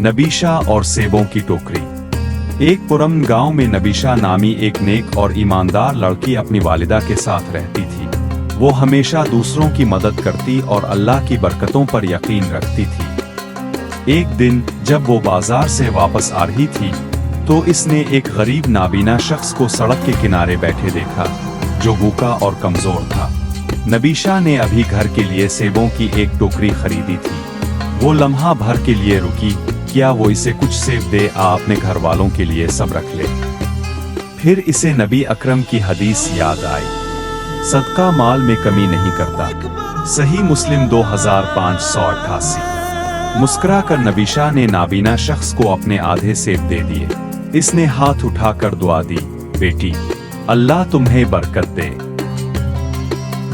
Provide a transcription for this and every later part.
नबीशा और सेबों की टोकरी। एक पुरअमन गांव में नबीशा नामी एक नेक और ईमानदार लड़की अपनी वालिदा के साथ रहती थी। वो हमेशा दूसरों की मदद करती और अल्लाह की बरकतों पर यकीन रखती थी। एक दिन जब वो बाजार से वापस आ रही थी तो इसने एक गरीब नाबीना शख्स को सड़क के किनारे बैठे देखा, जो भूखा और कमजोर था। नबीशा ने अभी घर के लिए सेबों की एक टोकरी खरीदी थी। वो लम्हा भर के लिए रुकी, क्या वो इसे कुछ सेब दे, अपने घर वालों के लिए सब रख ले। फिर इसे नबी अकरम की हदीस याद आई, सदका माल में कमी नहीं करता। सही मुस्लिम 2588। मुस्कुरा कर नबीशा ने नाबीना शख्स को अपने आधे सेब दे दिए। इसने हाथ उठाकर दुआ दी, बेटी अल्लाह तुम्हें बरकत दे।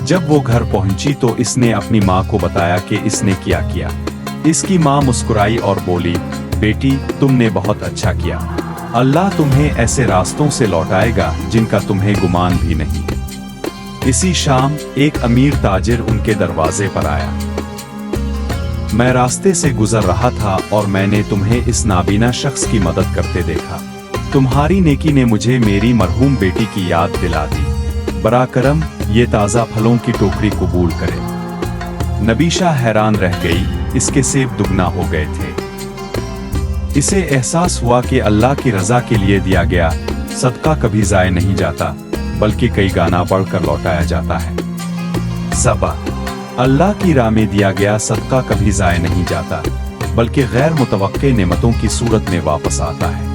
जब वो घर पहुंची तो इसने अपनी माँ को बताया कि इसने क्या किया। इसकी माँ मुस्कुराई और बोली, बेटी तुमने बहुत अच्छा किया, अल्लाह तुम्हें ऐसे रास्तों से लौटाएगा जिनका तुम्हें गुमान भी नहीं। इसी शाम एक अमीर ताजिर उनके दरवाजे पर आया। मैं रास्ते से गुजर रहा था और मैंने तुम्हें इस नाबीना शख्स की मदद करते देखा। तुम्हारी नेकी ने मुझे मेरी मरहूम बेटी की याद दिला दी। बरा करम ये ताज़ा फलों की टोकरी कबूल करे। नबीशा हैरान रह गई, इसके सेब दुगना हो गए थे। इसे एहसास हुआ कि अल्लाह की रज़ा के लिए दिया गया सदका कभी ज़ाय नहीं जाता, बल्कि कई गाना बढ़कर लौटाया जाता है। सबक, अल्लाह की राह में दिया गया सदका कभी ज़ाय नहीं जाता, बल्कि गैर मुतवक्के नेमतों की सूरत में वापस आता है।